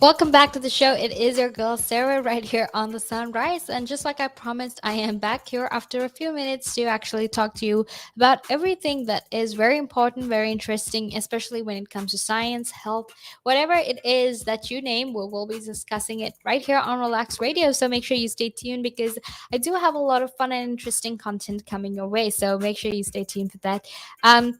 Welcome back to the show. It is your girl Sarah right here on the Sunrise. And just like I promised, I am back here after a few minutes to actually talk to you about everything that is very important, very interesting, especially when it comes to science, health, whatever it is that you name, we will be discussing it right here on Relax Radio. So make sure you stay tuned because I do have a lot of fun and interesting content coming your way. So make sure you stay tuned for that. Um,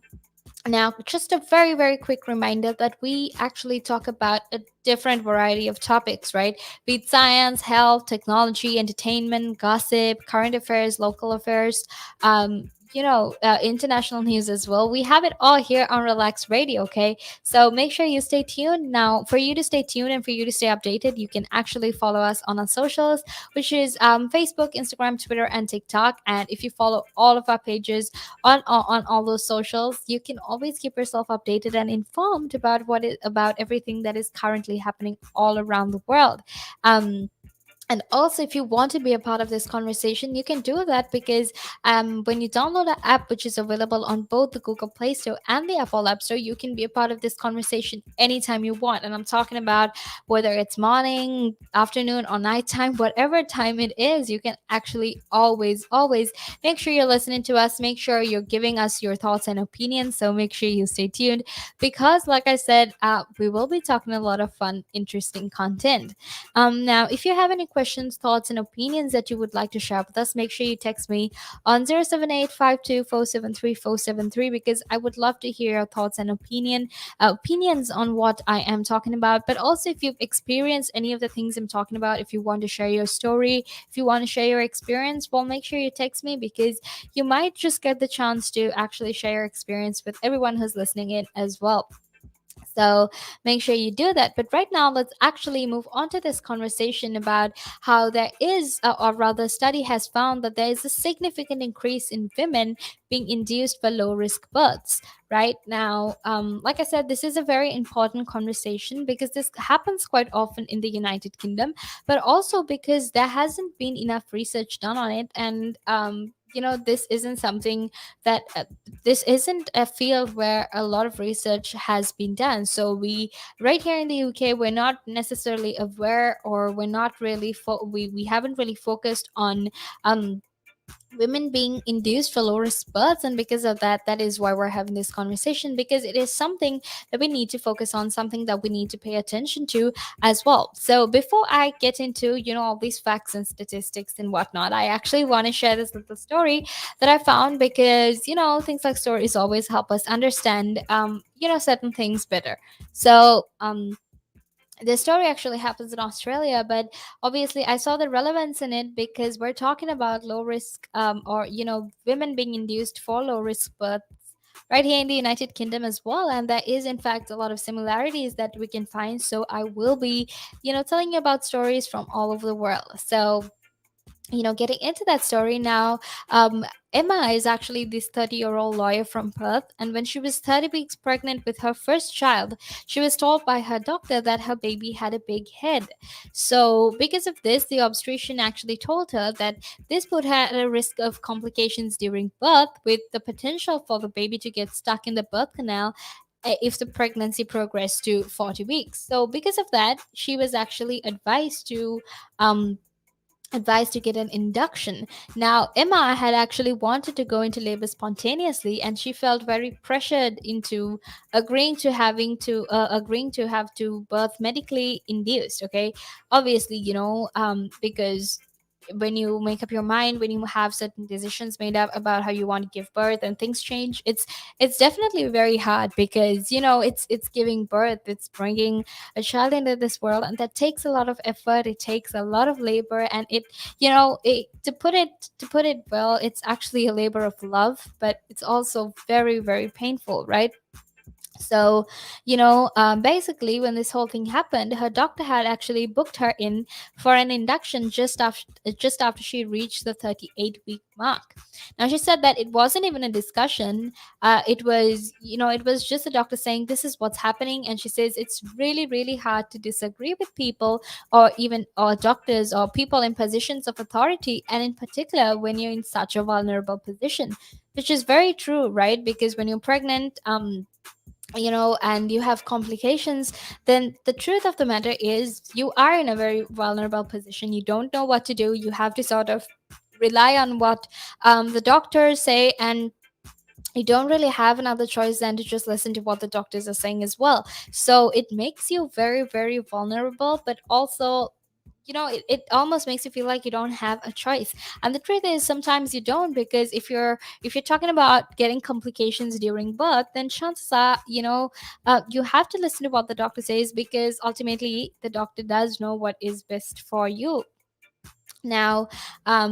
Now, just a very, very quick reminder that we actually talk about a different variety of topics, right? Be it science, health, technology, entertainment, gossip, current affairs, local affairs, international news as well. We have it all here on Relax Radio, okay? So make sure you stay tuned. Now, for you to stay tuned and for you to stay updated, you can actually follow us on our socials, which is Facebook, Instagram, Twitter, and TikTok. And if you follow all of our pages, on all those socials, you can always keep yourself updated and informed about about everything that is currently happening all around the world. um and also, if you want to be a part of this conversation, you can do that because when you download the app, which is available on both the Google Play Store and the Apple App Store, you can be a part of this conversation anytime you want. And I'm talking about whether it's morning, afternoon, or nighttime, whatever time it is, you can actually always make sure you're listening to us. Make sure you're giving us your thoughts and opinions. So make sure you stay tuned because, like I said, we will be talking a lot of fun, interesting content. Now, if you have any questions, thoughts, and opinions that you would like to share with us, make sure you text me on 078 because I would love to hear your thoughts and opinions on what I am talking about. But also, if you've experienced any of the things I'm talking about, if you want to share your story, if you want to share your experience, well, make sure you text me because you might just get the chance to actually share your experience with everyone who's listening in as well. So make sure you do that. But right now, let's actually move on to this conversation about how there is, or rather, study has found that there is a significant increase in women being induced for low risk births. Right now, like I said, this is a very important conversation because this happens quite often in the United Kingdom, but also because there hasn't been enough research done on it. And, this isn't something that this isn't a field where a lot of research has been done. So we right here in the UK, we're not necessarily aware, or we're not really we haven't really focused on um women being induced for low risk births. And because of that, that is why we're having this conversation, because it is something that we need to focus on, something that we need to pay attention to as well. So before I get into all these facts and statistics and whatnot, I actually want to share this little story that I found, because things like stories always help us understand certain things better. So the story actually happens in Australia, but obviously I saw the relevance in it because we're talking about low risk, or women being induced for low risk births right here in the United Kingdom as well. And there is in fact a lot of similarities that we can find. So I will be telling you about stories from all over the world. So getting into that story now, Emma is actually this 30-year-old lawyer from Perth. And when she was 30 weeks pregnant with her first child, she was told by her doctor that her baby had a big head. So, because of this, the obstetrician actually told her that this put her at a risk of complications during birth, with the potential for the baby to get stuck in the birth canal if the pregnancy progressed to 40 weeks. So, because of that, she was actually um, advised to get an induction. Now, Emma had actually wanted to go into labor spontaneously, and she felt very pressured into agreeing to have to birth medically induced. Okay, obviously, because when you make up your mind, when you have certain decisions made up about how you want to give birth and things change, it's definitely very hard, because it's giving birth, it's bringing a child into this world, and that takes a lot of effort, it takes a lot of labor, and to put it well, it's actually a labor of love, but it's also very, very painful, right? So, basically, when this whole thing happened, her doctor had actually booked her in for an induction just after she reached the 38-week mark. Now, she said that it wasn't even a discussion. It was just the doctor saying this is what's happening, and she says it's really, really hard to disagree with people, or doctors, or people in positions of authority, and in particular when you're in such a vulnerable position, which is very true, right? Because when you're pregnant, and you have complications, then the truth of the matter is you are in a very vulnerable position. You don't know what to do. You have to sort of rely on what the doctors say, and you don't really have another choice than to just listen to what the doctors are saying as well. So it makes you very, very vulnerable, but also, it almost makes you feel like you don't have a choice. And the truth is sometimes you don't, because if you're talking about getting complications during birth, then chances are, you have to listen to what the doctor says, because ultimately the doctor does know what is best for you. Now,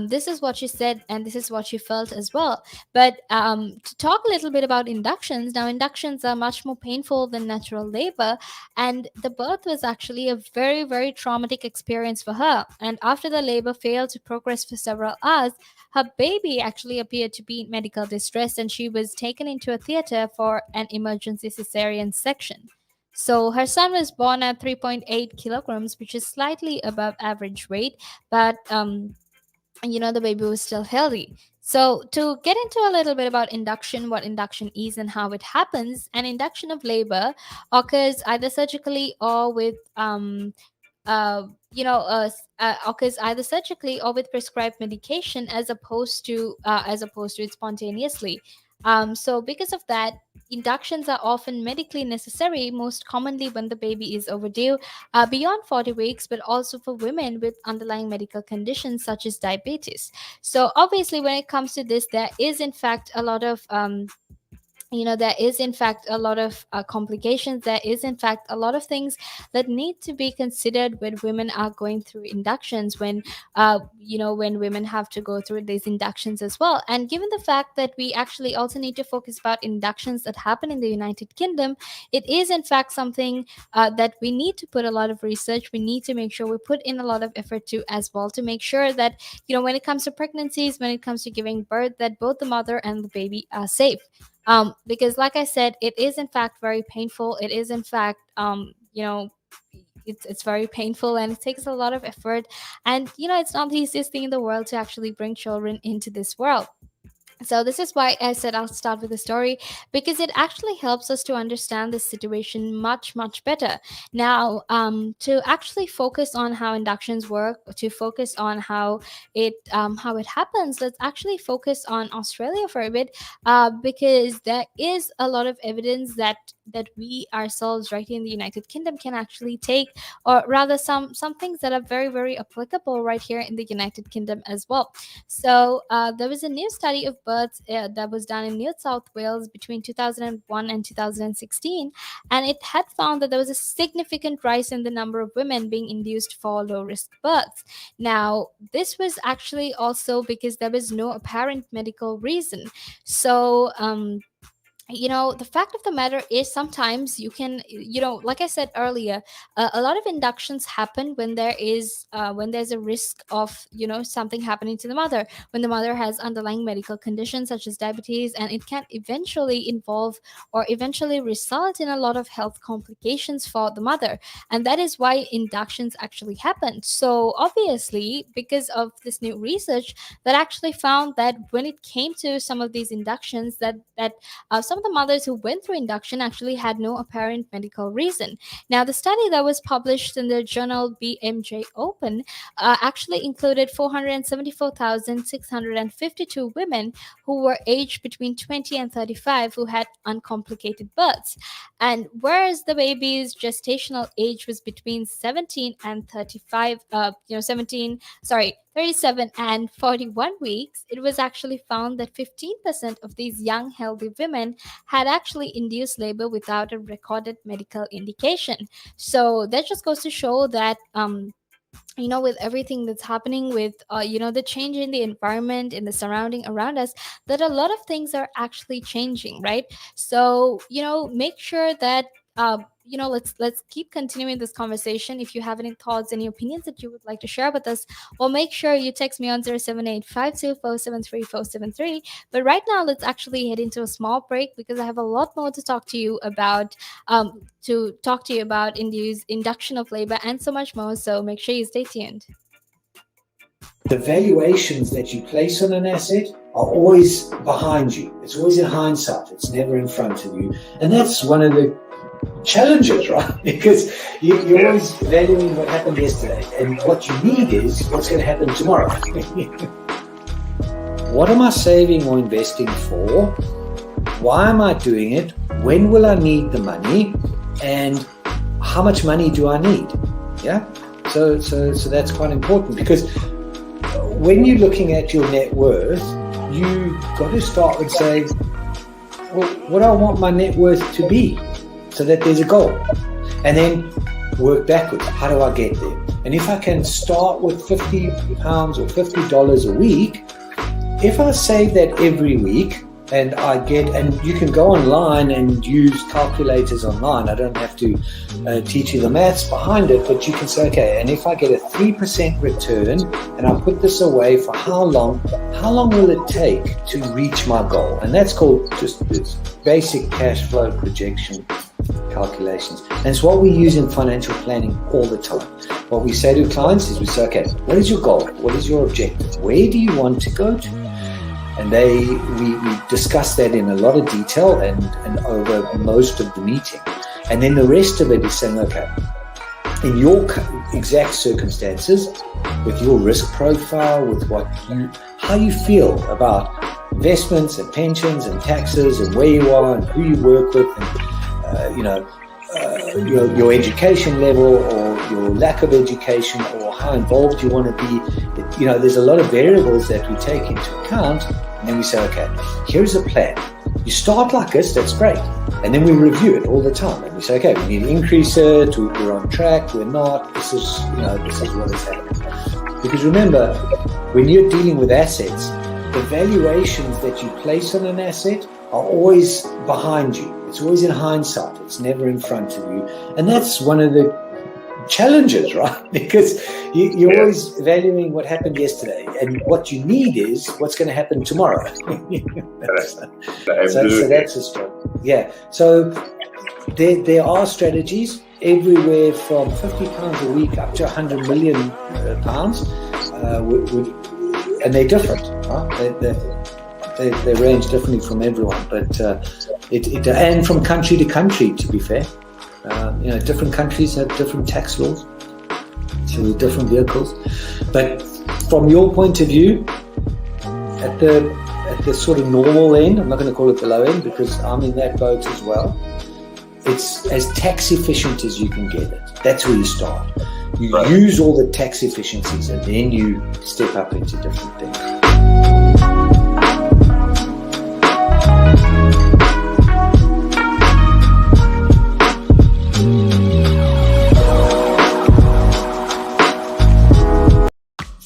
this is what you said, and this is what you felt as well. But to talk a little bit about inductions, now, inductions are much more painful than natural labor, and the birth was actually a very, very traumatic experience for her. And after the labor failed to progress for several hours, her baby actually appeared to be in medical distress, and she was taken into a theater for an emergency cesarean section. So her son was born at 3.8 kilograms, which is slightly above average weight, but the baby was still healthy. So to get into a little bit about induction, what induction is and how it happens, an induction of labor occurs either surgically or with occurs either surgically or with prescribed medication, as opposed to it spontaneously. So because of that, inductions are often medically necessary, most commonly when the baby is overdue beyond 40 weeks, but also for women with underlying medical conditions such as diabetes. So obviously, when it comes to this, there is in fact a lot of there is in fact a lot of complications. There is in fact a lot of things that need to be considered when women are going through inductions, when women have to go through these inductions as well. And given the fact that we actually also need to focus about inductions that happen in the United Kingdom, it is in fact something that we need to put a lot of research. We need to make sure we put in a lot of effort to as well, to make sure that when it comes to pregnancies, when it comes to giving birth, that both the mother and the baby are safe. Because like I said, it is in fact very painful. It is in fact it's very painful, and it takes a lot of effort. And it's not the easiest thing in the world to actually bring children into this world. So this is why I said I'll start with a story, because it actually helps us to understand this situation much, much better. Now, to actually focus on how inductions work, to focus on how it happens, let's actually focus on Australia for a bit, because there is a lot of evidence that we ourselves right here in the United Kingdom can actually take, or rather some things that are very, very applicable right here in the United Kingdom as well. So there was a new study of births that was done in New South Wales between 2001 and 2016, and it had found that there was a significant rise in the number of women being induced for low risk births. Now, this was actually also because there was no apparent medical reason. So, the fact of the matter is sometimes you can, like I said earlier, a lot of inductions happen when there's a risk of something happening to the mother, when the mother has underlying medical conditions such as diabetes, and it can eventually involve or eventually result in a lot of health complications for the mother. And that is why inductions actually happen. So obviously, because of this new research that actually found that when it came to some of these inductions, that some of the mothers who went through induction actually had no apparent medical reason. Now, the study that was published in the journal BMJ Open actually included 474,652 women who were aged between 20 and 35 who had uncomplicated births. And whereas the baby's gestational age was between 17 and 35, 37 and 41 weeks, it was actually found that 15% of these young, healthy women had actually induced labor without a recorded medical indication. So that just goes to show that with everything that's happening with the change in the environment, in the surrounding around us, that a lot of things are actually changing, right? So make sure that let's keep continuing this conversation. If you have any thoughts, any opinions that you would like to share with us, well, make sure you text me on 07852473473. But right now, let's actually head into a small break, because I have a lot more to talk to you about, induction of labor and so much more. So make sure you stay tuned. The valuations that you place on an asset are always behind you. It's always in hindsight. It's never in front of you. And that's one of the challenges, right? Because you're always valuing what happened yesterday. And what you need is what's going to happen tomorrow. What am I saving or investing for? Why am I doing it? When will I need the money? And how much money do I need? Yeah. So that's quite important, because when you're looking at your net worth, you got to start with saying, well, what do I want my net worth to be, so that there's a goal, and then work backwards. How do I get there? And if I can start with £50 or $50 a week, if I save that every week, and you can go online and use calculators online. I don't have to teach you the maths behind it, but you can say, okay, and if I get a 3% return and I put this away for how long will it take to reach my goal? And that's called just this basic cash flow projection calculations. And it's what we use in financial planning all the time. What we say to clients is we say, okay, what is your goal? What is your objective? Where do you want to go to? And we discuss that in a lot of detail and over most of the meeting. And then the rest of it is saying, okay, in your exact circumstances, with your risk profile, with how you feel about investments and pensions and taxes and where you are and who you work with, and your education level or your lack of education or how involved you want to be. There's a lot of variables that we take into account, and then we say, okay, here's a plan. You start like this, that's great. And then we review it all the time. And we say, okay, we need to increase it, we're on track, we're not, this is what is happening. Because remember, when you're dealing with assets, the valuations that you place on an asset are always behind you. It's always in hindsight. It's never in front of you. And that's one of the challenges, right? Because you're always valuing what happened yesterday, and what you need is what's going to happen tomorrow. So that's a struggle. Yeah. So there are strategies everywhere from £50 a week up to £100 million, and they're different. Right? They range differently from everyone, but and from country to country, to be fair. Different countries have different tax laws, so different vehicles. But from your point of view, at the sort of normal end, I'm not going to call it the low end because I'm in that boat as well. It's as tax efficient as you can get it. That's where you start. You use all the tax efficiencies, and then you step up into different things.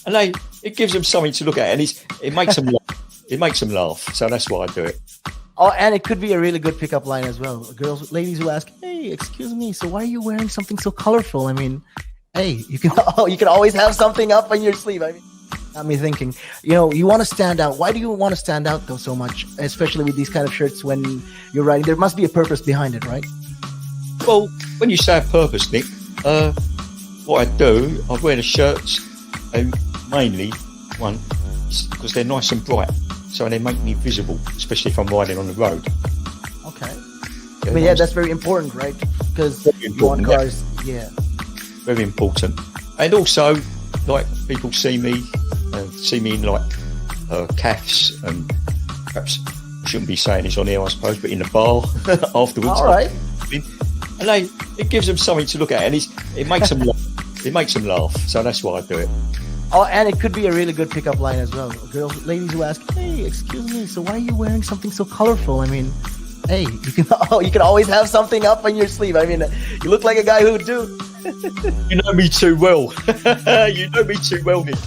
And it gives them something to look at, and it makes them laugh. It makes them laugh, so that's why I do it. Oh, and it could be a really good pickup line as well. Ladies will ask, "Hey, excuse me, so why are you wearing something so colorful?" I mean, hey, you can always have something up on your sleeve. I mean, got me thinking. You want to stand out. Why do you want to stand out though so much, especially with these kind of shirts when you're riding? There must be a purpose behind it, right? Well, when you say a purpose, Nick, what I do, I wear the shirts, and mainly one because they're nice and bright, so they make me visible, especially if I'm riding on the road. Okay. That's very important, right? Because you want cars, very important. And also, like, people see me in like calves, and perhaps I shouldn't be saying this on air, I suppose, but in the bar afterwards. All right. And it gives them something to look at, and it makes them laugh. It makes them laugh, so that's why I do it. Oh, and it could be a really good pickup line as well. Ladies will ask, "Hey, excuse me, so why are you wearing something so colorful?" I mean, hey, you can always have something up on your sleeve. I mean, you look like a guy who would do. You know me too well. You know me too well, Nick.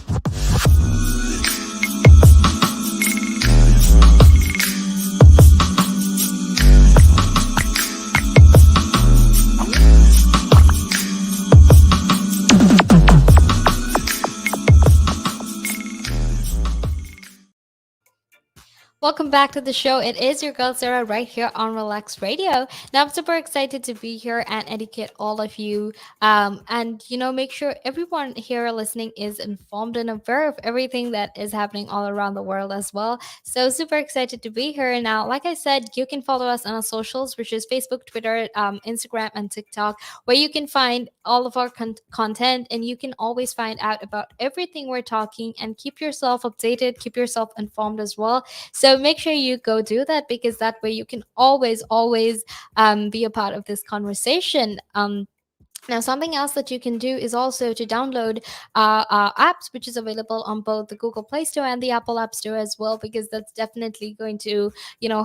Welcome back to the show. It is your girl Sarah right here on Relax Radio. Now I'm super excited to be here and educate all of you. And make sure everyone here listening is informed and aware of everything that is happening all around the world as well. So super excited to be here. Now, like I said, you can follow us on our socials, which is Facebook, Twitter, Instagram, and TikTok, where you can find all of our content, and you can always find out about everything we're talking and keep yourself updated, keep yourself informed as well. So make sure you go do that, because that way you can always be a part of this conversation. Now, something else that you can do is also to download our apps, which is available on both the Google Play Store and the Apple App Store as well, because that's definitely going to,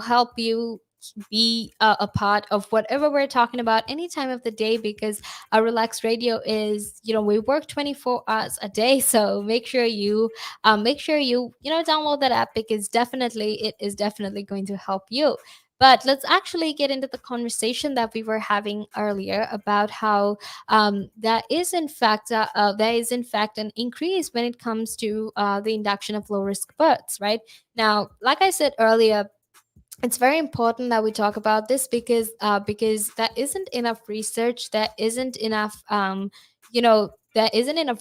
help you be a part of whatever we're talking about any time of the day, because our Relax Radio is, we work 24 hours a day. So make sure you download that app, because definitely it is definitely going to help you. But let's actually get into the conversation that we were having earlier about how there is in fact an increase when it comes to the induction of low risk births, right? Now, like I said earlier, it's very important that we talk about this, because there isn't enough research, there isn't enough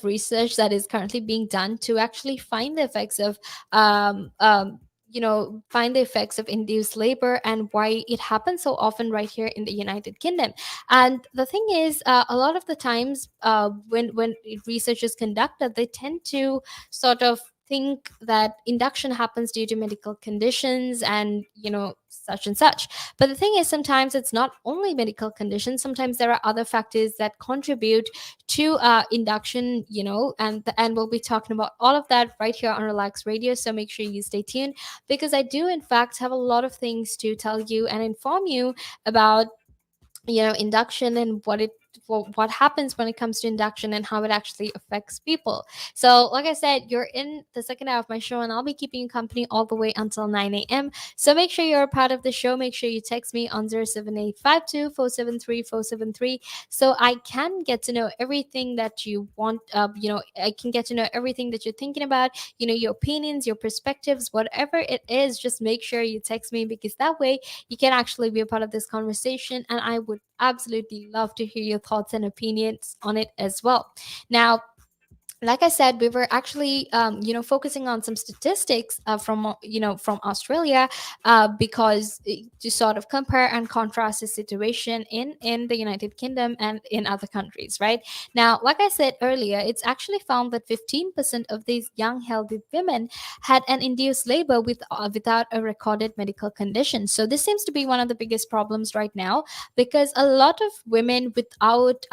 research that is currently being done to actually find the effects of induced labor and why it happens so often right here in the United Kingdom. And the thing is, a lot of the times, when research is conducted, they tend to sort of think that induction happens due to medical conditions and such and such. But the thing is, sometimes it's not only medical conditions. Sometimes there are other factors that contribute to induction, and we'll be talking about all of that right here on Relax Radio. So make sure you stay tuned, because I do in fact have a lot of things to tell you and inform you about induction and what happens when it comes to induction and how it actually affects people. So like I said, you're in the second hour of my show, and I'll be keeping you company all the way until 9 a.m. So make sure you're a part of the show. Make sure you text me on 07852 so I can get to know everything that you want. I can get to know everything that you're thinking about, your opinions, your perspectives, whatever it is. Just make sure you text me, because that way you can actually be a part of this conversation, and I would absolutely love to hear your thoughts and opinions on it as well. Now, like I said, we were actually, focusing on some statistics from Australia, because to sort of compare and contrast the situation in the United Kingdom and in other countries, right? Now, like I said earlier, it's actually found that 15% of these young healthy women had an induced labor without a recorded medical condition. So this seems to be one of the biggest problems right now, because a lot of women without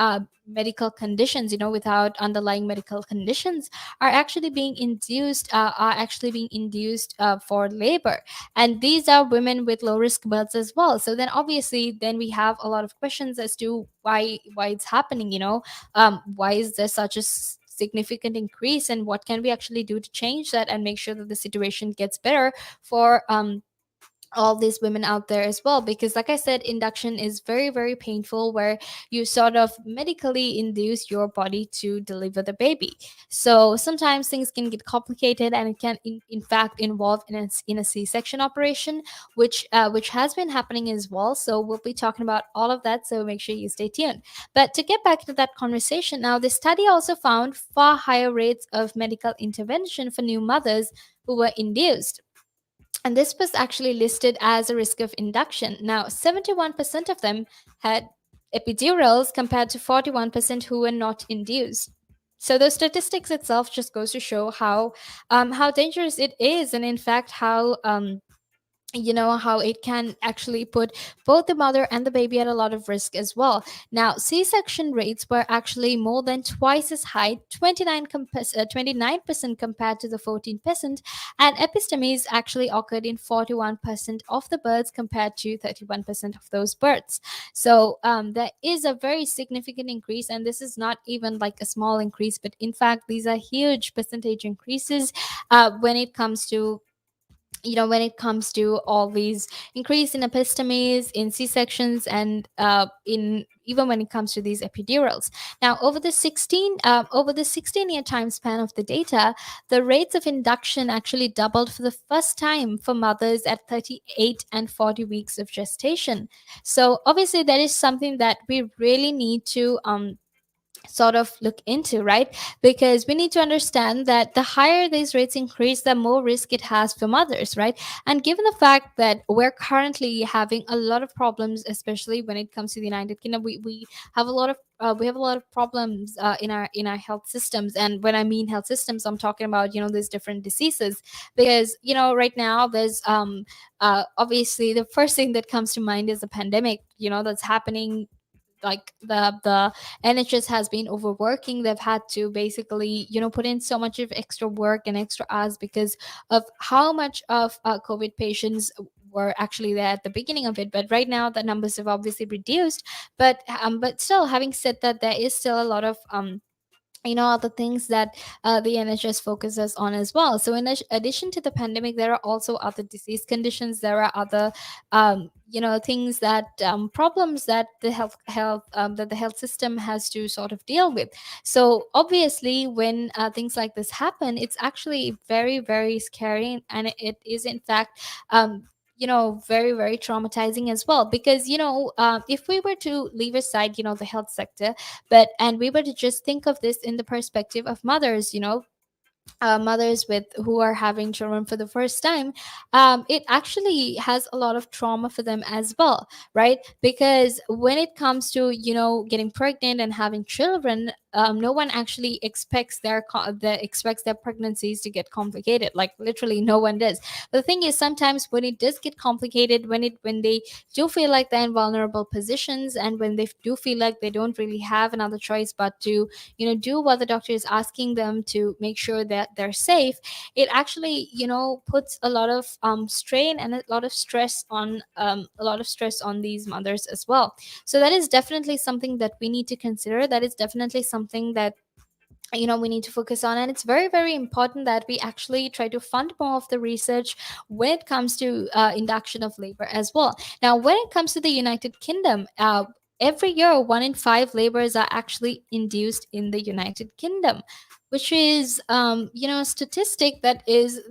medical conditions, without underlying medical conditions, are actually being induced for labor. And these are women with low risk births as well. So then obviously then we have a lot of questions as to why it's happening. Why is there such a significant increase, and what can we actually do to change that and make sure that the situation gets better for all these women out there as well? Because like I said, induction is very, very painful, where you sort of medically induce your body to deliver the baby. So sometimes things can get complicated, and it can in fact involve in a C-section operation, which has been happening as well. So we'll be talking about all of that, so make sure you stay tuned. But to get back to that conversation, now the study also found far higher rates of medical intervention for new mothers who were induced, and this was actually listed as a risk of induction. Now, 71% of them had epidurals compared to 41% who were not induced. So the statistics itself just goes to show how dangerous it is, and in fact how it can actually put both the mother and the baby at a lot of risk as well. Now, C-section rates were actually more than twice as high, 29% compared to the 14%, and epistemies actually occurred in 41% of the births compared to 31% of those births. So there is a very significant increase, and this is not even like a small increase, but in fact these are huge percentage increases when it comes to all these increase in epistemies, in C-sections, and in even when it comes to these epidurals. Now, over the 16-year time span of the data, the rates of induction actually doubled for the first time for mothers at 38 and 40 weeks of gestation. So obviously that is something that we really need to sort of look into, right? Because we need to understand that the higher these rates increase, the more risk it has for mothers, right? And given the fact that we're currently having a lot of problems, especially when it comes to the United Kingdom, we have a lot of we have a lot of problems in our health systems. And when I mean health systems, I'm talking about, these different diseases. Because right now there's obviously the first thing that comes to mind is the pandemic, that's happening. Like the NHS has been overworking. They've had to basically, put in so much of extra work and extra hours because of how much of COVID patients were actually there at the beginning of it. But right now the numbers have obviously reduced. But still, having said that, there is still a lot of other things that the NHS focuses on as well. So in addition to the pandemic, there are also other disease conditions. There are other things that problems that the health system has to sort of deal with. So obviously when things like this happen, it's actually very, very scary, and it is in fact very, very traumatizing as well. Because if we were to leave aside the health sector, and we were to just think of this in the perspective of mothers, mothers with who are having children for the first time, it actually has a lot of trauma for them as well, right? Because when it comes to getting pregnant and having children, no one actually expects expects their pregnancies to get complicated. Like literally, no one does. But the thing is, sometimes when it does get complicated, when they do feel like they're in vulnerable positions, and when they do feel like they don't really have another choice but to do what the doctor is asking them to make sure that they're safe, it actually puts a lot of strain and a lot of stress on these mothers as well. So that is definitely something that we need to consider. That is definitely something that we need to focus on. And it's very, very important that we actually try to fund more of the research when it comes to induction of labor as well. Now, when it comes to the United Kingdom, every year 1 in 5 laborers are actually induced in the United Kingdom, which is statistic that is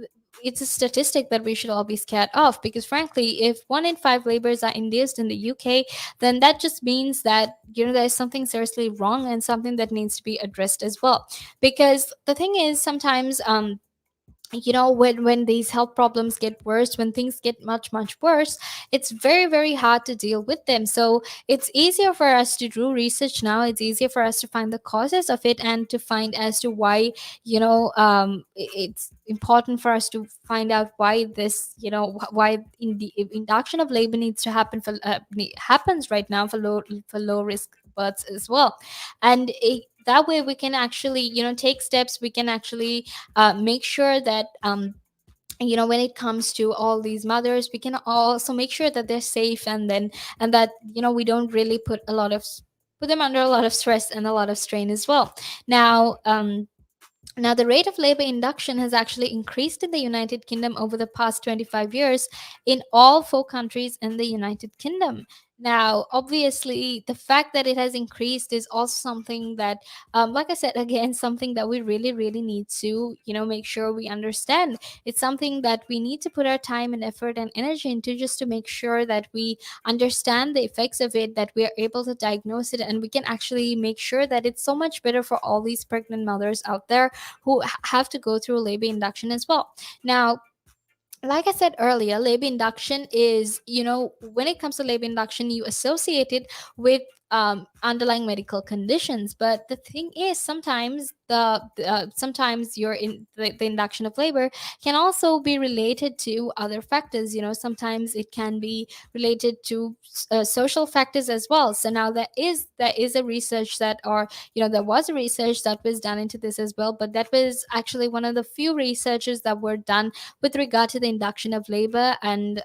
it's a statistic that we should all be scared of. Because frankly, if 1 in 5 laborers are induced in the UK, then that just means that there's something seriously wrong and something that needs to be addressed as well. Because the thing is, sometimes when these health problems get worse, when things get much, much worse, it's very, very hard to deal with them. So it's easier for us to do research now. It's easier for us to find the causes of it and to find as to why it's important for us to find out why this why in the induction of labor needs to happen for happens right now for low risk births as well. And that way we can actually take steps. We can actually make sure that when it comes to all these mothers, we can also make sure that they're safe, and that we don't really put them under a lot of stress and a lot of strain as well. Now, the rate of labor induction has actually increased in the United Kingdom over the past 25 years in all 4 countries in the United Kingdom. Now, obviously, the fact that it has increased is also something that, like I said, again, something that we really, really need to, make sure we understand. It's something that we need to put our time and effort and energy into, just to make sure that we understand the effects of it, that we are able to diagnose it, and we can actually make sure that it's so much better for all these pregnant mothers out there who have to go through labor induction as well. Now, like I said earlier, labor induction is, when it comes to labor induction, you associate it with underlying medical conditions. But the thing is, sometimes sometimes the induction of labor can also be related to other factors. Sometimes it can be related to social factors as well. So now there is a research that, or there was a research that was done into this as well. But that was actually one of the few researches that were done with regard to the induction of labor. And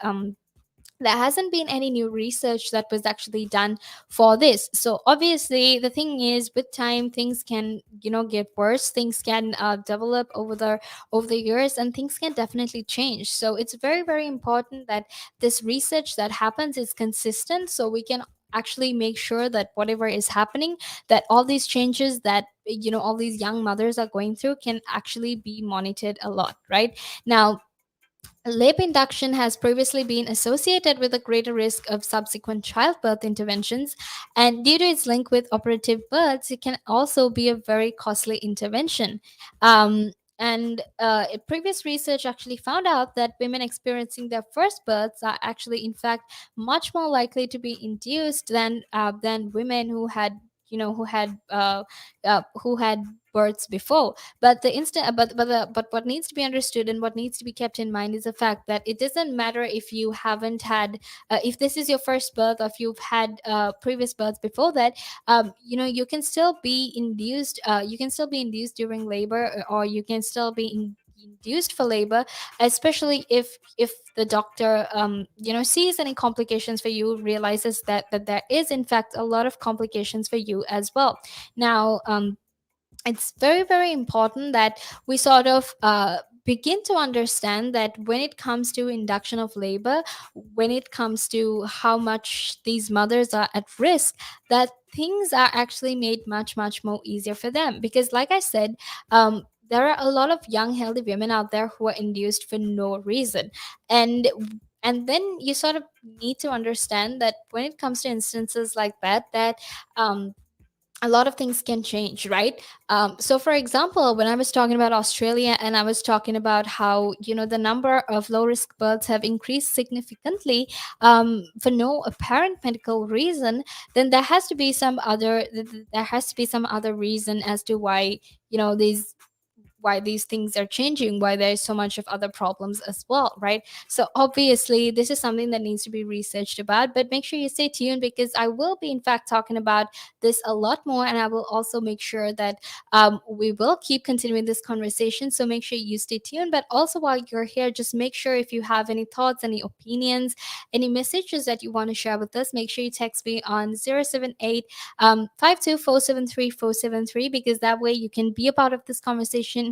there hasn't been any new research that was actually done for this. So obviously the thing is, with time, things can get worse. Things can develop over the years, and things can definitely change. So it's very, very important that this research that happens is consistent, so we can actually make sure that whatever is happening, that all these changes that all these young mothers are going through can actually be monitored a lot, right? Now, lip induction has previously been associated with a greater risk of subsequent childbirth interventions, and due to its link with operative births, it can also be a very costly intervention. Previous research actually found out that women experiencing their first births are actually, in fact, much more likely to be induced than women who had births before. But the instant but what needs to be understood and what needs to be kept in mind is the fact that it doesn't matter if you haven't had if this is your first birth, or if you've had previous births before that. You can still be induced, during labor, or you can still be induced for labor, especially if the doctor sees any complications for you, realizes that there is in fact a lot of complications for you as well. Now, it's very, very important that we sort of begin to understand that when it comes to induction of labor, when it comes to how much these mothers are at risk, that things are actually made much, much more easier for them. Because, like I said, there are a lot of young, healthy women out there who are induced for no reason. And then you sort of need to understand that when it comes to instances like that a lot of things can change, right? So, for example, when I was talking about Australia, and I was talking about how the number of low risk births have increased significantly for no apparent medical reason, then there has to be some other reason as to why these things are changing, why there's so much of other problems as well, right? So obviously this is something that needs to be researched about, but make sure you stay tuned, because I will be in fact talking about this a lot more, and I will also make sure that we will keep continuing this conversation. So make sure you stay tuned. But also, while you're here, just make sure, if you have any thoughts, any opinions, any messages that you want to share with us, make sure you text me on 078 52473 because that way you can be a part of this conversation.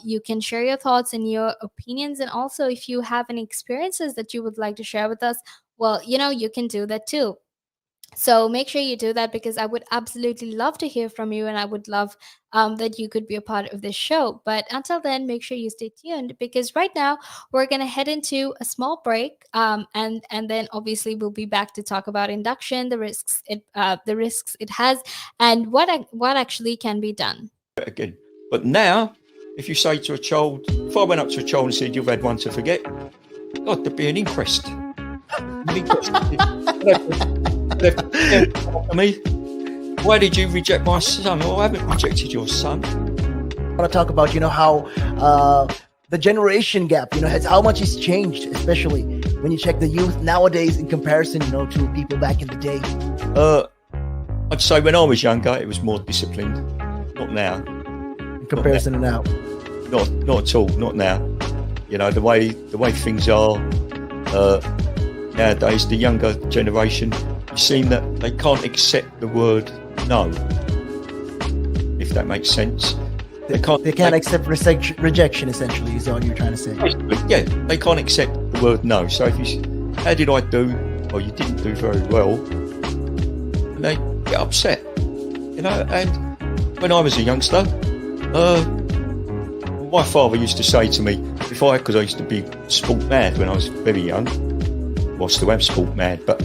You can share your thoughts and your opinions, and also if you have any experiences that you would like to share with us, well, you can do that too. So make sure you do that, because I would absolutely love to hear from you, and I would love that you could be a part of this show. But until then, make sure you stay tuned, because right now we're going to head into a small break, and then obviously we'll be back to talk about induction, the risks it has, and what actually can be done. Again, but now, if you say to a child, if I went up to a child and said, "You've had one to forget," God, there'd be an inquest. Me, why did you reject my son? Well, I haven't rejected your son. I want to talk about, how the generation gap, how much has changed, especially when you check the youth nowadays in comparison, to people back in the day. I'd say when I was younger, it was more disciplined. Not now. In comparison to now. Not at all. Not now. The way things are nowadays, the younger generation, you seem that they can't accept the word no. If that makes sense. They can't accept rejection, essentially, is all you're trying to say. Yeah, they can't accept the word no. So if you, how did I do? Or you didn't do very well, and they get upset. And when I was a youngster, my father used to say to me, because I used to be sport mad when I was very young. Well, I still am sport mad, but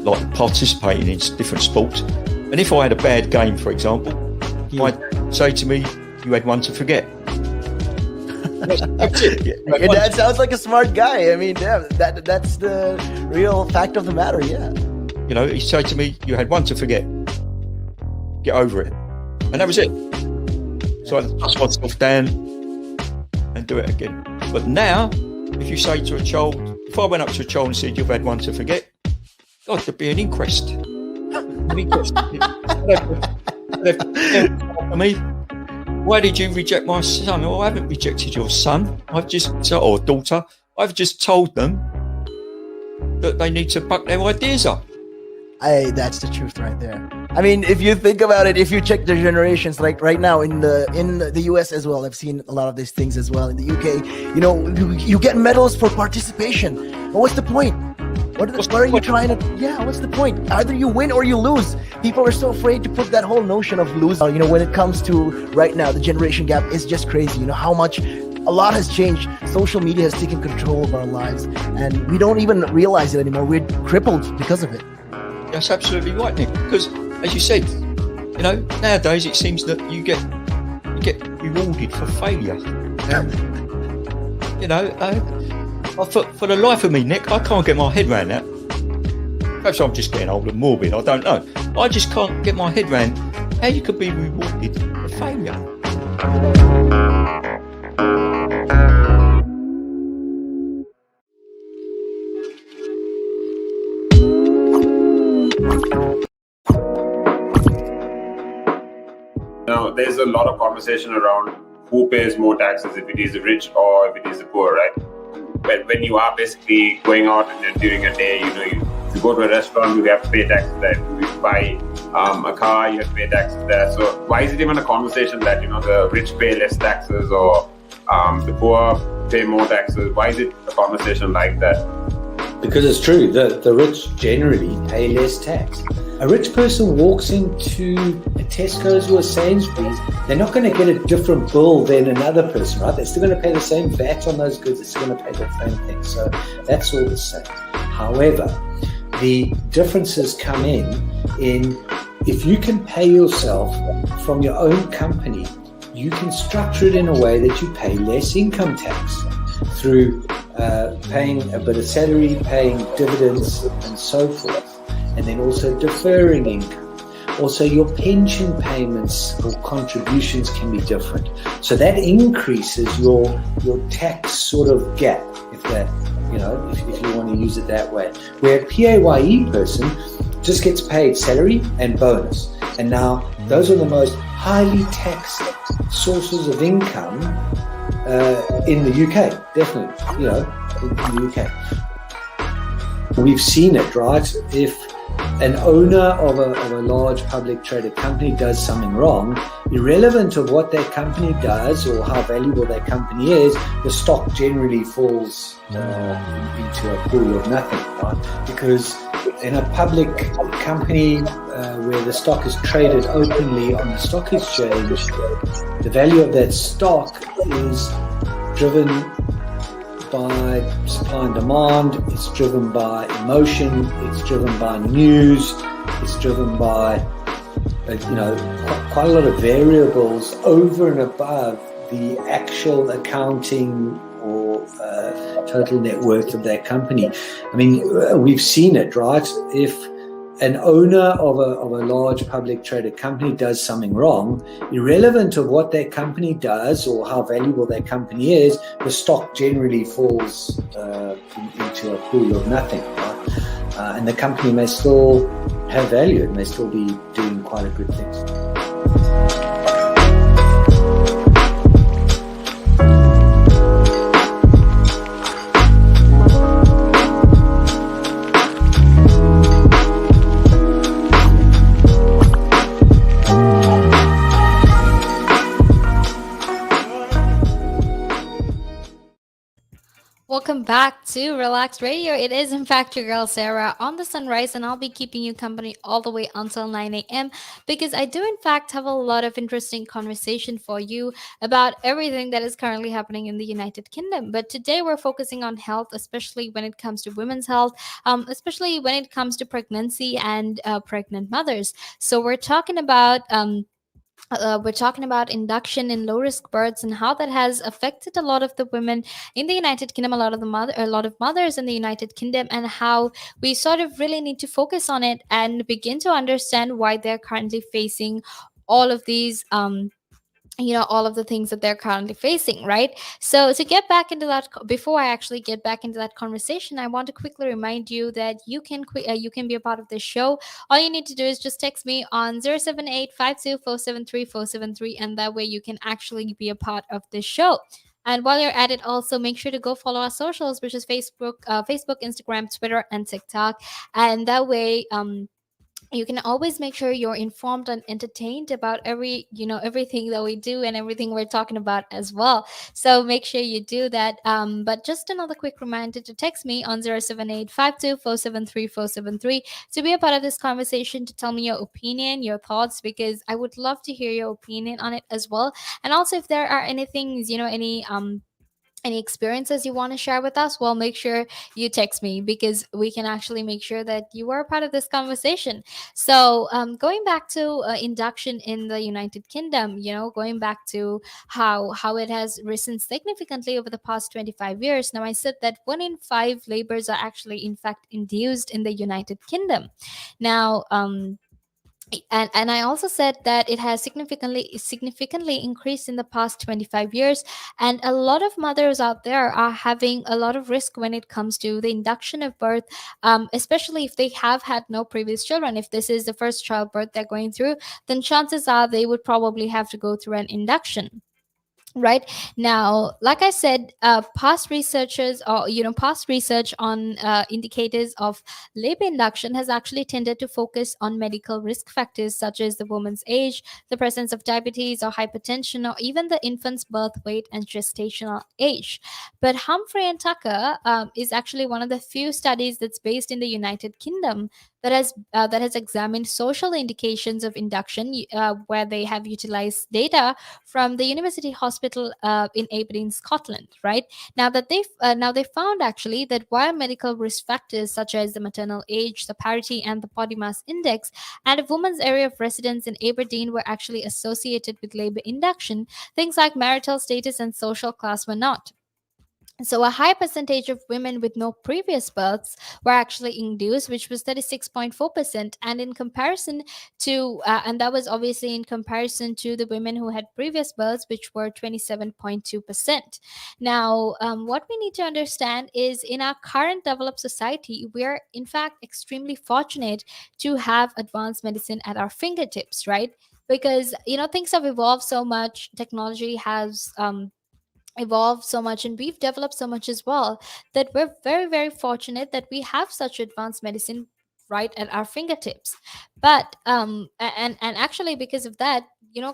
like participating in different sports. And if I had a bad game, for example, I'd say to me, "You had one to forget." That's it. Your dad sounds like a smart guy. I mean, yeah, that's the real fact of the matter, yeah. He'd say to me, "You had one to forget. Get over it." And that was it. So I dust myself down and do it again. But now, if you say to a child, if I went up to a child and said, "You've had one to forget," God, there'd be an inquest. Me, why did you reject my son? Well, I haven't rejected your son. Or daughter. I've just told them that they need to buck their ideas up. That's the truth right there. I mean, if you think about it, if you check the generations, like right now in the US as well, I've seen a lot of these things as well. In the UK, you get medals for participation. But what's the point? What's What the are you point? trying to? Yeah, what's the point? Either you win or you lose. People are so afraid to put that whole notion of lose. When it comes to right now, the generation gap is just crazy. You know how much a lot has changed. Social media has taken control of our lives, and we don't even realize it anymore. We're crippled because of it. That's absolutely right, Nick. Because as you said, nowadays it seems that you get rewarded for failure. For the life of me, Nick, I can't get my head around that. Perhaps I'm just getting old and morbid. I don't know. I just can't get my head around how you could be rewarded for failure. Now, there's a lot of conversation around who pays more taxes, if it is the rich or if it is the poor, right? But when you are basically going out and during a day, you go to a restaurant, you have to pay taxes there. You buy a car, you have to pay taxes there. So why is it even a conversation that, the rich pay less taxes or the poor pay more taxes? Why is it a conversation like that? Because it's true, the rich generally pay less tax. A rich person walks into a Tesco's or a Sainsbury's, they're not going to get a different bill than another person, right? They're still going to pay the same VAT on those goods, they're still going to pay the same thing. So that's all the same. However, the differences come in if you can pay yourself from your own company, you can structure it in a way that you pay less income tax through paying a bit of salary, paying dividends and so forth, and then also deferring income. Also, your pension payments or contributions can be different. So that increases your tax sort of gap, if you want to use it that way. Where a PAYE person just gets paid salary and bonus. And now those are the most highly taxed sources of income in the UK, definitely, in the UK. We've seen it, right? If an owner of a large public traded company does something wrong, irrelevant of what that company does or how valuable that company is, the stock generally falls into a pool of nothing, right? Because in a public company where the stock is traded openly on the stock exchange, the value of that stock is driven by supply and demand, it's driven by emotion, it's driven by news, it's driven by quite a lot of variables over and above the actual accounting or total net worth of that company. I mean, we've seen it, right? If an owner of a large public traded company does something wrong, irrelevant of what that company does or how valuable that company is, the stock generally falls into a pool of nothing, right? And the company may still have value, it may still be doing quite a good thing. Welcome back to Relax Radio. It is, in fact, your girl Sarah on the Sunrise, and I'll be keeping you company all the way until 9 a.m. because I do, in fact, have a lot of interesting conversation for you about everything that is currently happening in the United Kingdom. But today we're focusing on health, especially when it comes to women's health, especially when it comes to pregnancy and pregnant mothers. So we're talking about induction in low risk births and how that has affected a lot of the women in the United Kingdom, a lot of mothers in the United Kingdom, and how we sort of really need to focus on it and begin to understand why they're currently facing all of these all of the things that they're currently facing, right? So to get back into that, before I actually get back into that conversation, I want to quickly remind you that you can be a part of this show. All you need to do is just text me on 078 and that way you can actually be a part of this show. And while you're at it, also make sure to go follow our socials, which is Facebook, Instagram, Twitter, and TikTok. And that way you can always make sure you're informed and entertained about everything that we do and everything we're talking about as well. So make sure you do that. But just another quick reminder to text me on 07852473473 to be a part of this conversation, to tell me your opinion, your thoughts, because I would love to hear your opinion on it as well. And also, if there are any things, any experiences you want to share with us, well, make sure you text me, because we can actually make sure that you are a part of this conversation. So, going back to induction in the United Kingdom, going back to how it has risen significantly over the past 25 years. Now, I said that 1 in 5 labors are actually, in fact, induced in the United Kingdom. Now, and I also said that it has significantly increased in the past 25 years, and a lot of mothers out there are having a lot of risk when it comes to the induction of birth, especially if they have had no previous children. If this is the first childbirth they're going through, then chances are they would probably have to go through an induction. Right now, like I said, past research on indicators of labor induction has actually tended to focus on medical risk factors such as the woman's age, the presence of diabetes or hypertension, or even the infant's birth weight and gestational age. But Humphrey and Tucker is actually one of the few studies that's based in the United Kingdom that has examined social indications of induction, where they have utilized data from the University Hospital in Aberdeen, Scotland. Right now, they found actually that while medical risk factors such as the maternal age, the parity, and the body mass index, and a woman's area of residence in Aberdeen were actually associated with labor induction, things like marital status and social class were not. So, a high percentage of women with no previous births were actually induced, which was 36.4%. And in comparison and that was obviously in comparison to the women who had previous births, which were 27.2%. Now, what we need to understand is, in our current developed society, we are in fact extremely fortunate to have advanced medicine at our fingertips, right? Because, things have evolved so much, technology has evolved so much, and we've developed so much as well, that we're very, very fortunate that we have such advanced medicine right at our fingertips. But and actually, because of that,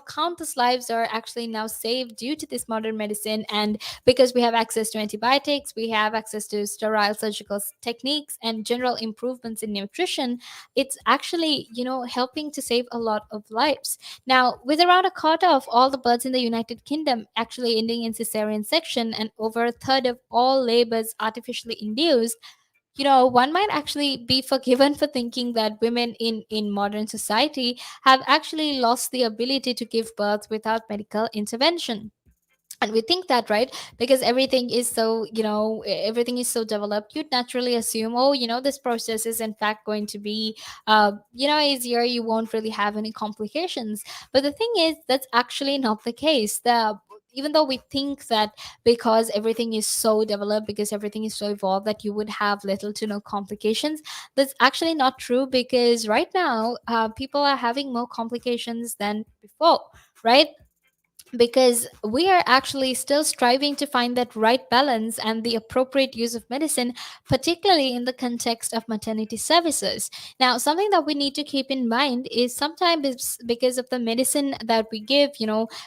countless lives are actually now saved due to this modern medicine. And because we have access to antibiotics, we have access to sterile surgical techniques and general improvements in nutrition, it's actually, helping to save a lot of lives. Now, with around a quarter of all the births in the United Kingdom actually ending in cesarean section, and over a third of all labors artificially induced, one might actually be forgiven for thinking that women in modern society have actually lost the ability to give birth without medical intervention. And we think that, right, because everything is so developed, you'd naturally assume, oh, this process is in fact going to be easier, you won't really have any complications. But the thing is, that's actually not the case. The Even though we think that because everything is so developed, because everything is so evolved, that you would have little to no complications, that's actually not true. Because right now, people are having more complications than before, right? Because we are actually still striving to find that right balance and the appropriate use of medicine, particularly in the context of maternity services. Now, something that we need to keep in mind is, sometimes it's because of the medicine that we give,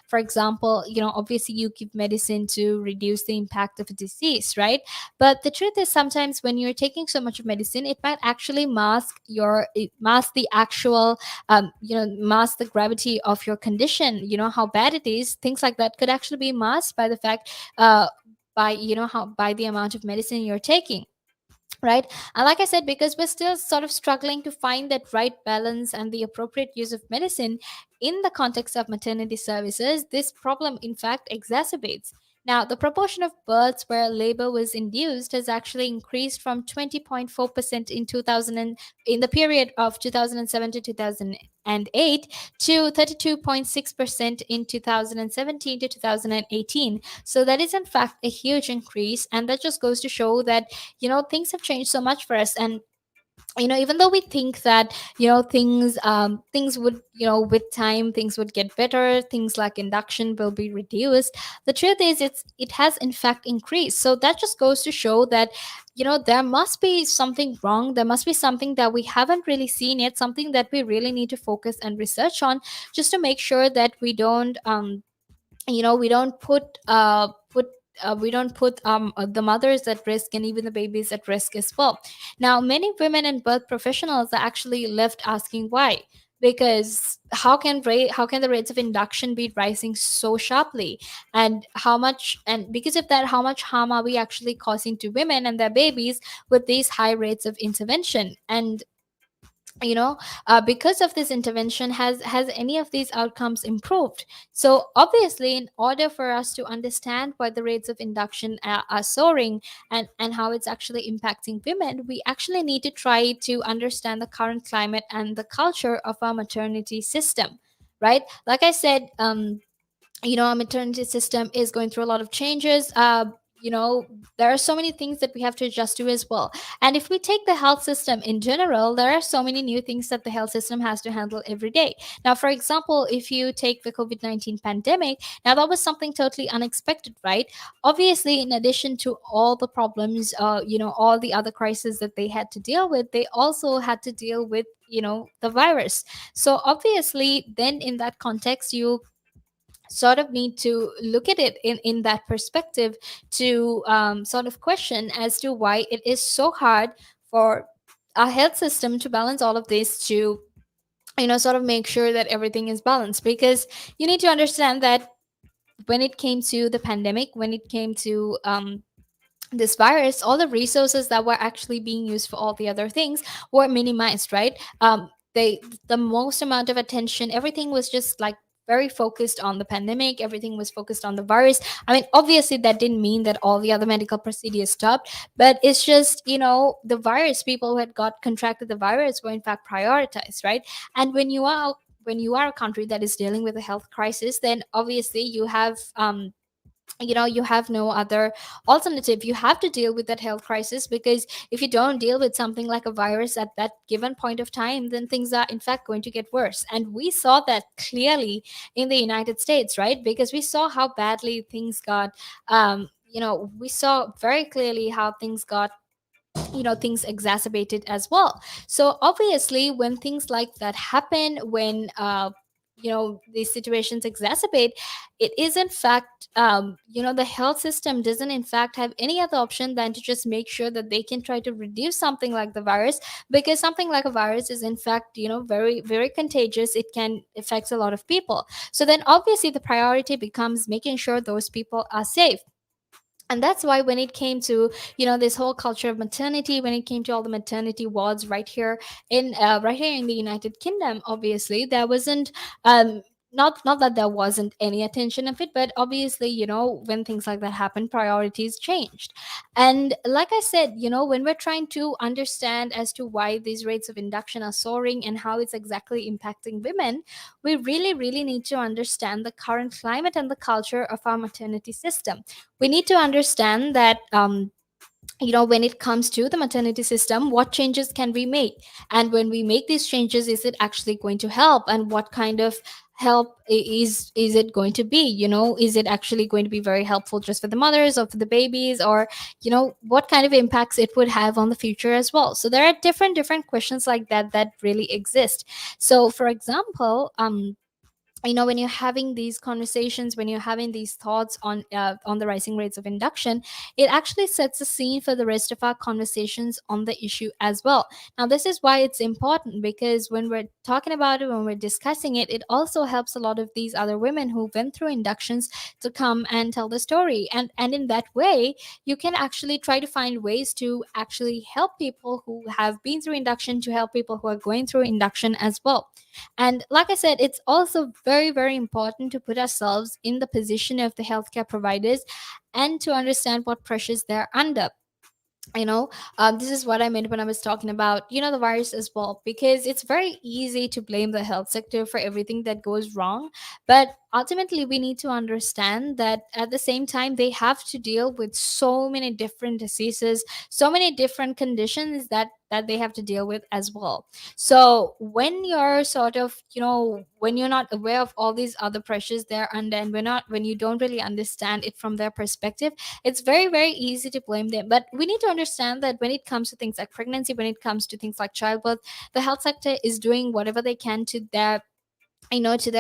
for example, obviously you give medicine to reduce the impact of a disease, right? But the truth is, sometimes when you're taking so much of medicine, it might actually mask the actual mask the gravity of your condition, how bad it is. Things like that could actually be masked by the fact, by how by the amount of medicine you're taking, right? And like I said, because we're still sort of struggling to find that right balance and the appropriate use of medicine in the context of maternity services, this problem in fact exacerbates. Now, the proportion of births where labor was induced has actually increased from 20.4% in 2000 in the period of 2007 to 2008 to 32.6% in 2017 to 2018. So that is in fact a huge increase, and that just goes to show that things have changed so much for us. And even though we think that things would, with time things would get better, things like induction will be reduced, the truth is it has in fact increased. So that just goes to show that there must be something wrong, there must be something that we haven't really seen yet, something that we really need to focus and research on, just to make sure that we don't put the mothers at risk and even the babies at risk as well. Now, many women and birth professionals are actually left asking why, because how can the rates of induction be rising so sharply, and how much, and because of that, how much harm are we actually causing to women and their babies with these high rates of intervention? And you know because of this intervention, has any of these outcomes improved? So obviously, in order for us to understand why the rates of induction are soaring, and how it's actually impacting women, we actually need to try to understand the current climate and the culture of our maternity system, right? Like I said, our maternity system is going through a lot of changes. There are so many things that we have to adjust to as well. And if we take the health system in general, there are so many new things that the health system has to handle every day. Now, for example, if you take the COVID-19 pandemic, now that was something totally unexpected, right? Obviously, in addition to all the problems, all the other crises that they had to deal with, they also had to deal with the virus. So obviously, then in that context, you sort of need to look at it in that perspective, to sort of question as to why it is so hard for our health system to balance all of this, to sort of make sure that everything is balanced. Because you need to understand that when it came to the pandemic, when it came to this virus, all the resources that were actually being used for all the other things were minimized, right? They The most amount of attention, everything was just like very focused on the pandemic, everything was focused on the virus. I mean, obviously that didn't mean that all the other medical procedures stopped, but it's just, the virus, people who had got contracted the virus were in fact prioritized, right? And when you are a country that is dealing with a health crisis, then obviously you have no other alternative. You have to deal with that health crisis, because if you don't deal with something like a virus at that given point of time, then things are in fact going to get worse. And we saw that clearly in the United States, right? Because we saw how badly things got. We saw very clearly how things exacerbated as well. So obviously, when things like that happen, when these situations exacerbate, it is in fact, the health system doesn't in fact have any other option than to just make sure that they can try to reduce something like the virus. Because something like a virus is in fact, very very contagious, it can affect a lot of people. So then obviously the priority becomes making sure those people are safe. And that's why when it came to this whole culture of maternity, when it came to all the maternity wards right here in the United Kingdom, obviously there wasn't not that there wasn't any attention of it, but obviously, when things like that happen, priorities changed. And like I said, when we're trying to understand as to why these rates of induction are soaring and how it's exactly impacting women, we really really need to understand the current climate and the culture of our maternity system. We need to understand that when it comes to the maternity system, what changes can we make? And when we make these changes, is it actually going to help? And what kind of help is it going to be? Is it actually going to be very helpful just for the mothers or for the babies? Or what kind of impacts it would have on the future as well? So there are different questions like that really exist. So for example, when you're having these conversations, when you're having these thoughts on the rising rates of induction, it actually sets a scene for the rest of our conversations on the issue as well. Now, this is why it's important, because when we're talking about it, when we're discussing it, it also helps a lot of these other women who went through inductions to come and tell the story. And in that way, you can actually try to find ways to actually help people who have been through induction, to help people who are going through induction as well. And like I said, it's also very, very important to put ourselves in the position of the healthcare providers and to understand what pressures they're under. This is what I meant when I was talking about the virus as well, because it's very easy to blame the health sector for everything that goes wrong. But ultimately we need to understand that at the same time they have to deal with so many different diseases, so many different conditions that they have to deal with as well. So when you're sort of, when you're not aware of all these other pressures there, and then when you don't really understand it from their perspective, it's very, very easy to blame them. But we need to understand that when it comes to things like pregnancy, when it comes to things like childbirth, the health sector is doing whatever they can to their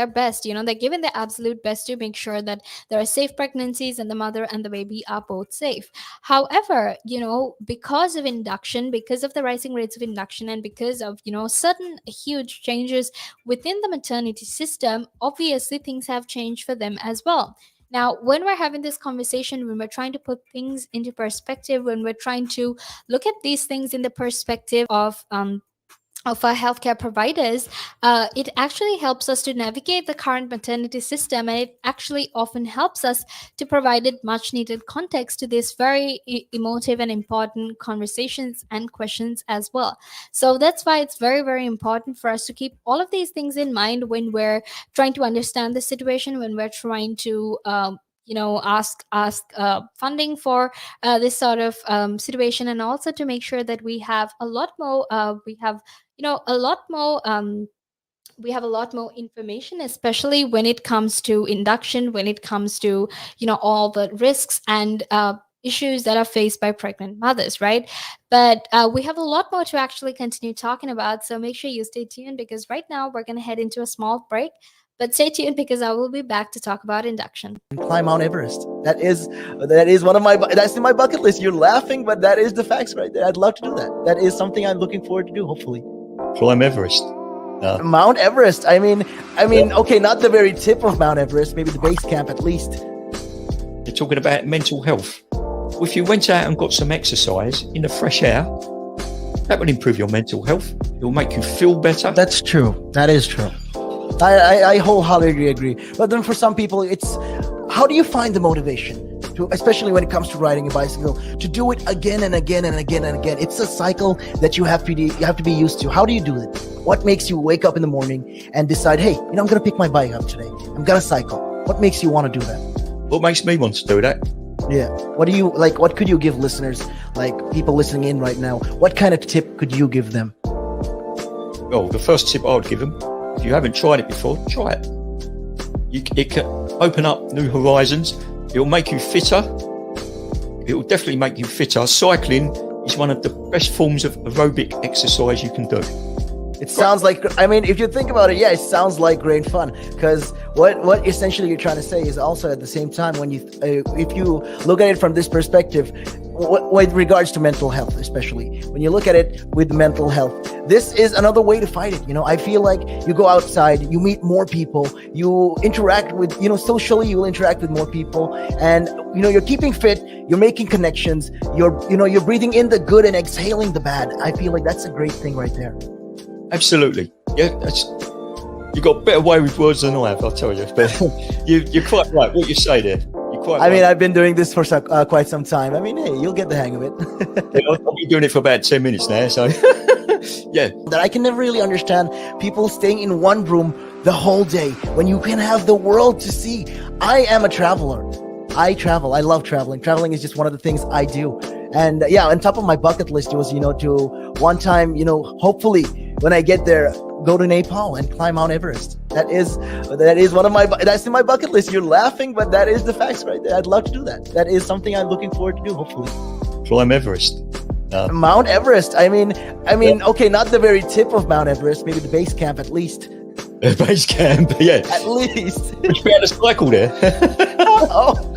best. They're giving their absolute best to make sure that there are safe pregnancies and the mother and the baby are both safe. However, because of induction, because of the rising rates of induction, and because of certain huge changes within the maternity system, obviously things have changed for them as well. Now, when we're having this conversation, when we're trying to put things into perspective, when we're trying to look at these things in the perspective of our healthcare providers, it actually helps us to navigate the current maternity system, and it actually often helps us to provide it much needed context to these very emotive and important conversations and questions as well. So that's why it's very, very important for us to keep all of these things in mind when we're trying to understand the situation, when we're trying to ask funding for this sort of situation, and also to make sure that we have a lot more we have a lot more information, especially when it comes to induction, when it comes to all the risks and issues that are faced by pregnant mothers, right? But we have a lot more to actually continue talking about, so make sure you stay tuned, because right now we're going to head into a small break. But stay tuned, because I will be back to talk about induction. Climb Mount Everest. That is one of that's in my bucket list. You're laughing, but that is the facts right there. I'd love to do that. That is something I'm looking forward to do, hopefully. Climb Everest. Mount Everest. I mean, okay, not the very tip of Mount Everest, maybe the base camp at least. You're talking about mental health. Well, if you went out and got some exercise in the fresh air, that would improve your mental health. It will make you feel better. That's true. That is true. I wholeheartedly agree. But then for some people, it's how do you find the motivation to, especially when it comes to riding a bicycle, to do it again and again and again and again? It's a cycle that you have to be used to. How do you do it? What makes you wake up in the morning and decide, hey, I'm going to pick my bike up today. I'm going to cycle. What makes you want to do that? What makes me want to do that? Yeah. What do you like? What could you give listeners, like people listening in right now? What kind of tip could you give them? Well, the first tip I would give them, if you haven't tried it before, try it. It can open up new horizons. It will make you fitter. It will definitely make you fitter. Cycling is one of the best forms of aerobic exercise you can do. It sounds like, if you think about it, yeah, it sounds like great fun. Because what essentially you're trying to say is also at the same time, when if you look at it from this perspective, with regards to mental health, especially when you look at it with mental health, this is another way to fight it. I feel like you go outside, you meet more people, you interact with, socially, you will interact with more people, and you're keeping fit, you're making connections, you're breathing in the good and exhaling the bad. I feel like that's a great thing right there. Absolutely. Yeah, you got a better way with words than I have, I'll tell you. But you're quite right. What you say there. I've been doing this for quite some time. Hey, you'll get the hang of it. I've been doing it for about 10 minutes now, so yeah. That I can never really understand people staying in one room the whole day when you can have the world to see. I am a traveler. I travel. I love traveling. Traveling is just one of the things I do. And on top of my bucket list was, to one time, hopefully when I get there, go to Nepal and climb Mount Everest. That is one of that's in my bucket list. You're laughing, but that is the facts right there. I'd love to do that. That is something I'm looking forward to do, hopefully. Climb Everest. Mount Everest. Okay, not the very tip of Mount Everest, maybe the base camp at least. Base camp, yeah. At least. Would you be able to cycle there? Oh.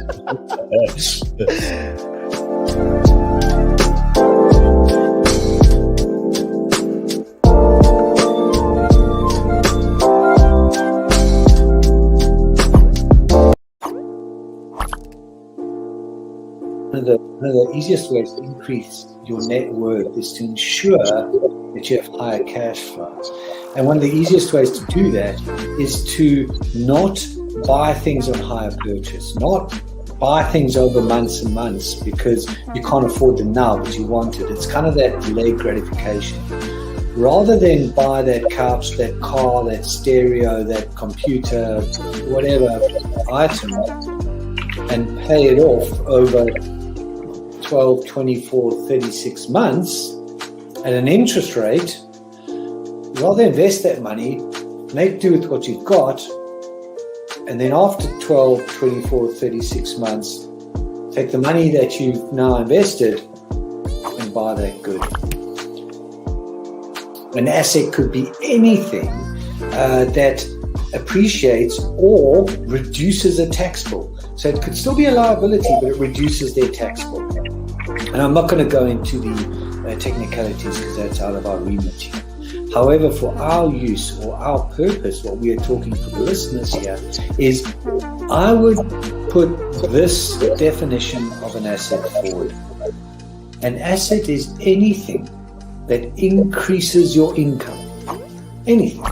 One of the easiest ways to increase your net worth is to ensure that you have higher cash flows. And one of the easiest ways to do that is to not buy things on hire purchase, not buy things over months and months because you can't afford them now, but you want it. It's kind of that delayed gratification. rather than buy that couch, that car, that stereo, that computer, whatever item, and pay it off over 12, 24, 36 months at an interest rate, rather invest that money, make do with what you've got, and then after 12, 24, 36 months, take the money that you've now invested and buy that good. An asset could be anything that appreciates or reduces a tax bill. So it could still be a liability, but it reduces their tax bill. And I'm not going to go into the technicalities because that's out of our remit here. However, for our use or our purpose, what we are talking for the listeners here is I would put this definition of an asset forward. An asset is anything that increases your income. Anything.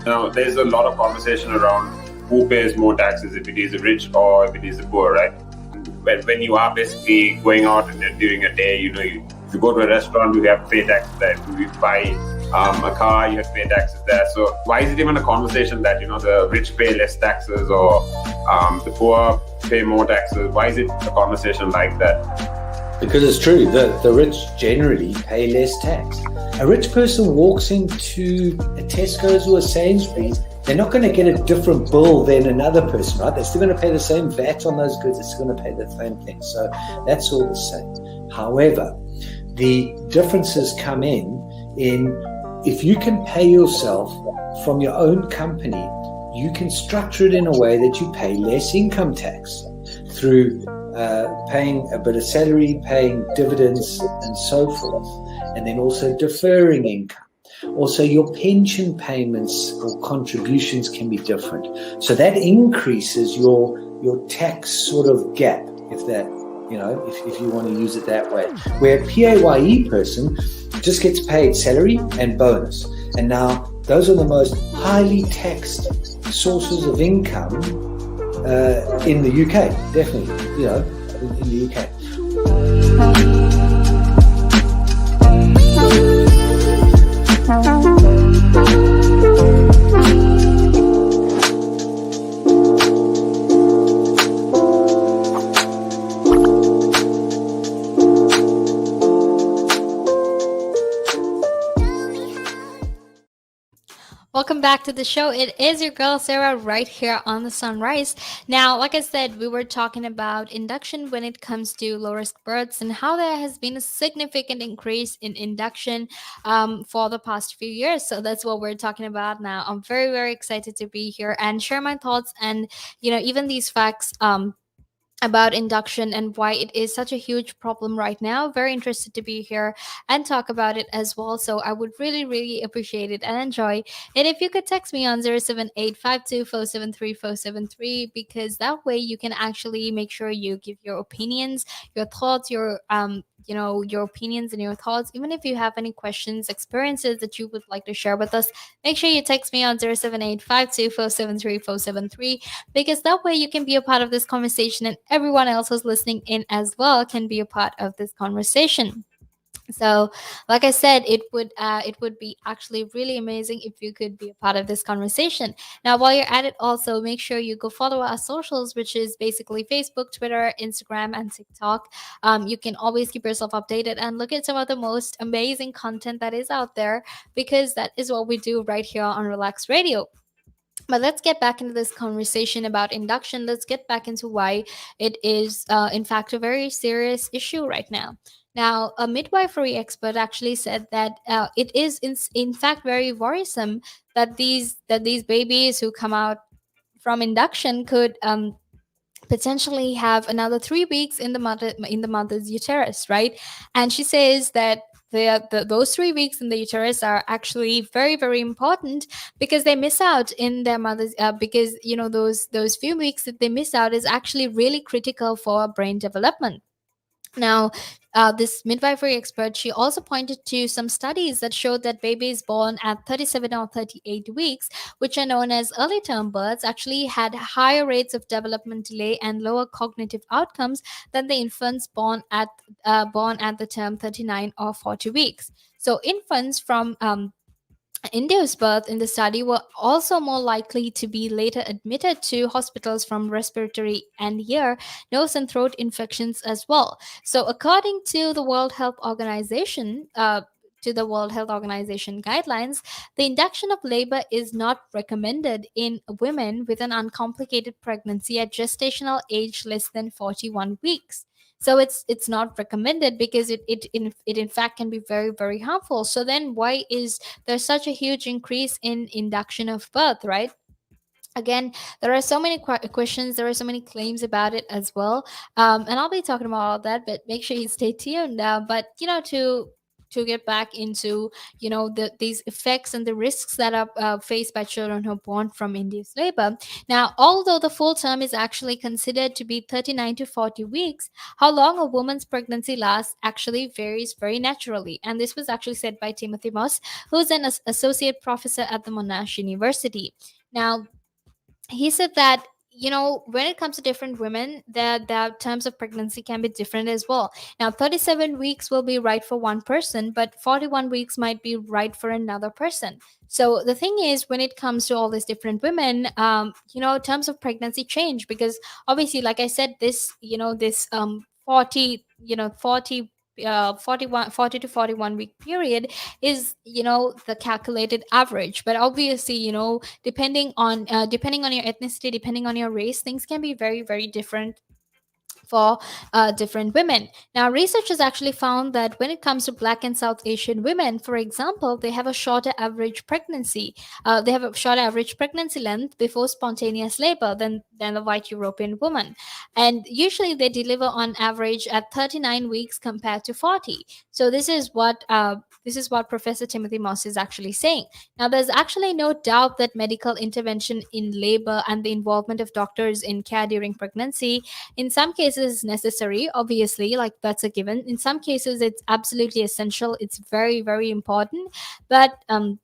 Now, there's a lot of conversation around who pays more taxes, if it is the rich or if it is the poor, right? When you are basically going out and during a day, if you go to a restaurant, you have to pay taxes there. If you buy a car, you have to pay taxes there. So why is it even a conversation that, the rich pay less taxes or the poor pay more taxes? Why is it a conversation like that? Because it's true, the rich generally pay less tax. A rich person walks into a Tesco's or a Sainsbury's, they're not going to get a different bill than another person, right? They're still going to pay the same VAT on those goods. They're still going to pay the same thing. So that's all the same. However, the differences come in if you can pay yourself from your own company, you can structure it in a way that you pay less income tax through paying a bit of salary, paying dividends and so forth, and then also deferring income. Also, your pension payments or contributions can be different. So that increases your tax sort of gap, if that, if you want to use it that way. Where a PAYE person just gets paid salary and bonus. And now those are the most highly taxed sources of income in the UK, definitely, in the UK. Welcome back to the show. It is your girl Sarah right here on the Sunrise. Now, like I said, we were talking about induction when it comes to low risk births and how there has been a significant increase in induction for the past few years. So that's what we're talking about now. I'm very, very excited to be here and share my thoughts and, even these facts about induction and why it is such a huge problem right now. Very interested to be here and talk about it as well. So I would really, really appreciate it and enjoy it if you could text me on 07852473473, because that way you can actually make sure you give your opinions, your thoughts, your your opinions and your thoughts. Even if you have any questions, experiences that you would like to share with us, make sure you text me on 07852473473, because that way you can be a part of this conversation and everyone else who's listening in as well can be a part of this conversation. So, like I said, it would be actually really amazing if you could be a part of this conversation. Now, while you're at it, also make sure you go follow our socials, which is basically Facebook, Twitter, Instagram, and TikTok. You can always keep yourself updated and look at some of the most amazing content that is out there, because that is what we do right here on Relaks Radio. But let's get back into this conversation about induction. Let's get back into why it is, in fact, a very serious issue right now. Now, a midwifery expert actually said that it is, in fact, very worrisome that these babies who come out from induction could potentially have another 3 weeks in the mother's uterus, right? And she says that those 3 weeks in the uterus are actually very, very important, because they miss out in their mother's because those few weeks that they miss out is actually really critical for brain development. Now, this midwifery expert, she also pointed to some studies that showed that babies born at 37 or 38 weeks, which are known as early term births, actually had higher rates of development delay and lower cognitive outcomes than the infants born at the term 39 or 40 weeks. So infants from induced birth in the study were also more likely to be later admitted to hospitals from respiratory and ear, nose, and throat infections as well. So, according to the World Health Organization, guidelines, the induction of labor is not recommended in women with an uncomplicated pregnancy at gestational age less than 41 weeks. So it's not recommended because it in fact can be very, very harmful. So then why is there's such a huge increase in induction of birth, right? Again, there are so many questions, there are so many claims about it as well, and I'll be talking about all that, but make sure you stay tuned. But to get back into these effects and the risks that are faced by children who are born from induced labor. Now, although the full term is actually considered to be 39 to 40 weeks, how long a woman's pregnancy lasts actually varies very naturally, and this was actually said by Timothy Moss, who's an associate professor at the Monash University. Now, he said that when it comes to different women, the terms of pregnancy can be different as well. Now, 37 weeks will be right for one person, but 41 weeks might be right for another person. So the thing is, when it comes to all these different women, terms of pregnancy change because obviously, like I said, this 40 40 41 40 to 41 week period is the calculated average, but obviously depending on your ethnicity, depending on your race, things can be very, very different for different women. Now, research has actually found that when it comes to Black and South Asian women, for example, they have a shorter average pregnancy. They have a shorter average pregnancy length before spontaneous labor than the white European woman, and usually they deliver on average at 39 weeks compared to 40. So this is what Professor Timothy Moss is actually saying. Now, there's actually no doubt that medical intervention in labor and the involvement of doctors in care during pregnancy in some cases necessary, obviously, like that's a given. In some cases it's absolutely essential, it's very, very important. But and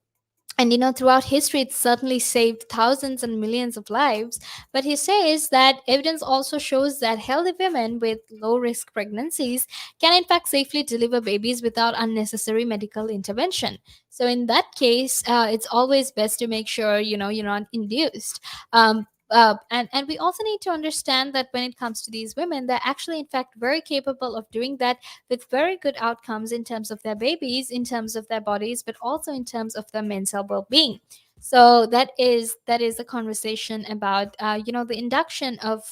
throughout history it's certainly saved thousands and millions of lives. But he says that evidence also shows that healthy women with low risk pregnancies can in fact safely deliver babies without unnecessary medical intervention. So in that case, it's always best to make sure you're not induced. And we also need to understand that when it comes to these women, they're actually in fact very capable of doing that with very good outcomes in terms of their babies, in terms of their bodies, but also in terms of their mental well-being. So that is a conversation about the induction of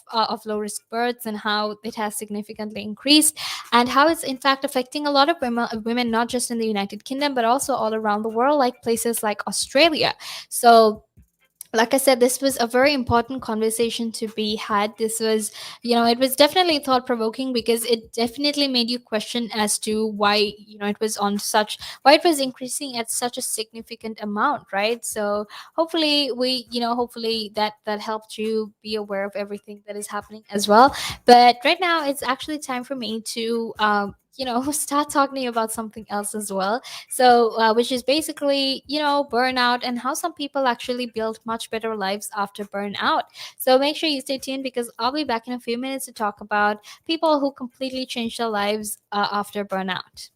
low risk births and how it has significantly increased, and how it's in fact affecting a lot of women, not just in the United Kingdom but also all around the world, like places like Australia. So, like I said, this was a very important conversation to be had. This was, it was definitely thought provoking because it definitely made you question as to why, why it was increasing at such a significant amount, right? So hopefully that helped you be aware of everything that is happening as well. But right now, it's actually time for me to, start talking to you about something else as well. So, which is basically, burnout and how some people actually build much better lives after burnout. So, make sure you stay tuned because I'll be back in a few minutes to talk about people who completely changed their lives after burnout.